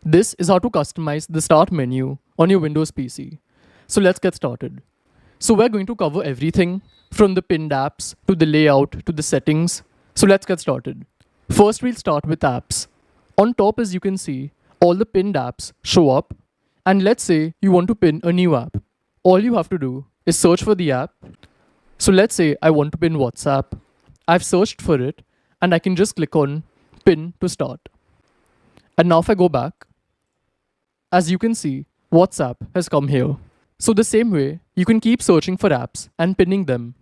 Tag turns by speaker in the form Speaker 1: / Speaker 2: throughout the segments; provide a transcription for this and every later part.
Speaker 1: This is how to customize the start menu on your Windows PC. So let's get started. So we're going to cover everything from the pinned apps to the layout to the settings. So let's get started. First, we'll start with apps. On top, as you can see, all the pinned apps show up. And let's say you want to pin a new app. All you have to do is search for the app. So let's say I want to pin WhatsApp. I've searched for it and I can just click on pin to start. And now if I go back, as you can see, WhatsApp has come here. So the same way, you can keep searching for apps and pinning them.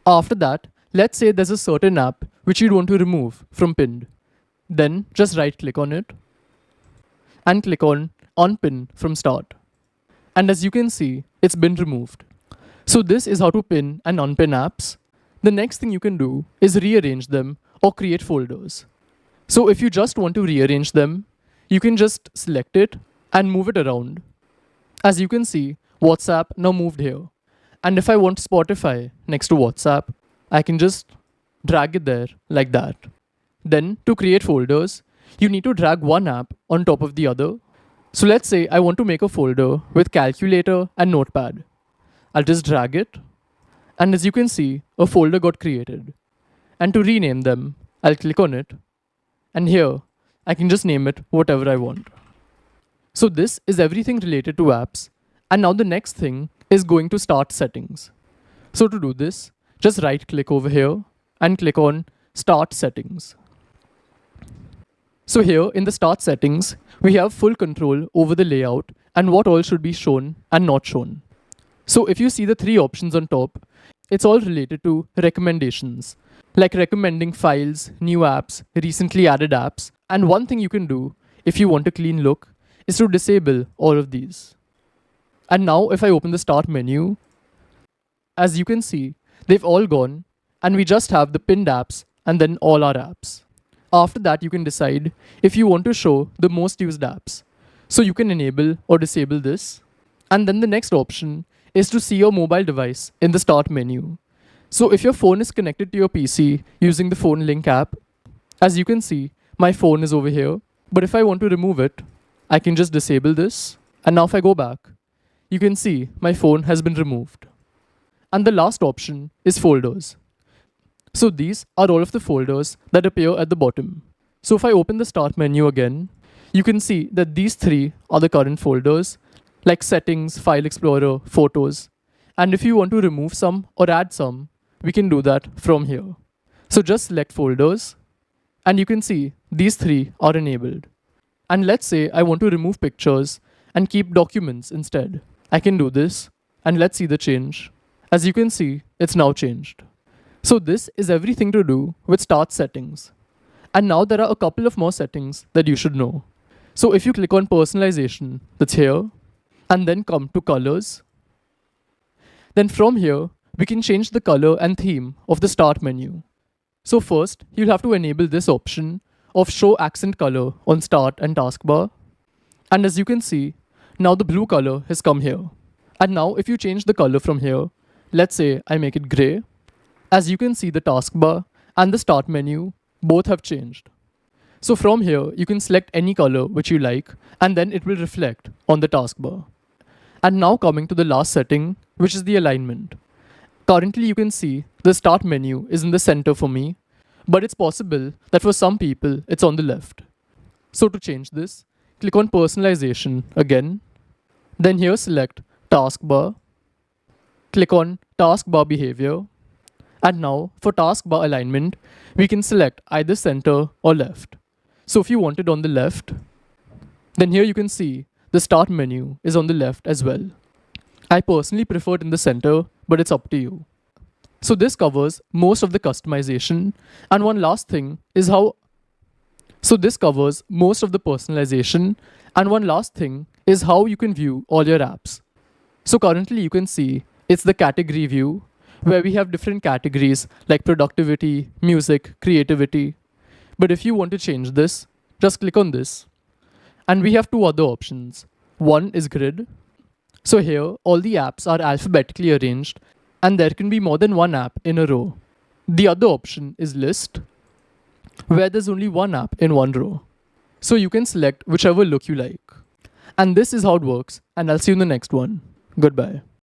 Speaker 1: After that, let's say there's a certain app which you'd want to remove from pinned. Then just right click on it and click on unpin from start. And as you can see, it's been removed. So this is how to pin and unpin apps. The next thing you can do is rearrange them or create folders. So if you just want to rearrange them, you can just select it and move it around. As you can see, WhatsApp now moved here. And if I want Spotify next to WhatsApp, I can just drag it there like that. Then to create folders, you need to drag one app on top of the other. So let's say I want to make a folder with calculator and notepad. I'll just drag it. And as you can see, a folder got created. And to rename them, I'll click on it. And here, I can just name it whatever I want. So this is everything related to apps. And now the next thing is going to start settings. So to do this, just right click over here and click on start settings. So here in the start settings, we have full control over the layout and what all should be shown and not shown. So if you see the three options on top, it's all related to recommendations, like recommending files, new apps, recently added apps. And one thing you can do if you want a clean look is to disable all of these. And now if I open the start menu, as you can see, they've all gone and we just have the pinned apps and then all our apps. After that, you can decide if you want to show the most used apps. So you can enable or disable this. And then the next option is to see your mobile device in the start menu. So if your phone is connected to your PC using the phone link app, as you can see, my phone is over here. But if I want to remove it, I can just disable this. And now if I go back, you can see my phone has been removed. And the last option is folders. So these are all of the folders that appear at the bottom. So if I open the start menu again, you can see that these three are the current folders, like settings, file explorer, photos. And if you want to remove some or add some, we can do that from here. So just select folders and you can see these three are enabled. And let's say I want to remove pictures and keep documents instead. I can do this and let's see the change. As you can see, it's now changed. So this is everything to do with start settings. And now there are a couple of more settings that you should know. So if you click on personalization, that's here, and then come to colors, then from here, we can change the color and theme of the start menu. So first, you'll have to enable this option of show accent color on start and taskbar. And as you can see, now the blue color has come here. And now if you change the color from here, let's say I make it gray, as you can see the taskbar and the start menu both have changed. So from here, you can select any color which you like and then it will reflect on the taskbar. And now coming to the last setting, which is the alignment. Currently you can see the start menu is in the center for me, but it's possible that for some people it's on the left. So to change this, click on personalization again, then here select taskbar, click on taskbar behavior, and now for taskbar alignment, we can select either center or left. So if you want it on the left, then here you can see the start menu is on the left as well. I personally prefer it in the center, but it's up to you. So this covers most of the customization. And one last thing is how this covers most of the personalization. And one last thing is how you can view all your apps. So currently you can see it's the category view where we have different categories like productivity, music, creativity. But if you want to change this, just click on this. And we have two other options. One is grid. So here, all the apps are alphabetically arranged and there can be more than one app in a row. The other option is list, where there's only one app in one row. So you can select whichever look you like. And this is how it works, and I'll see you in the next one. Goodbye.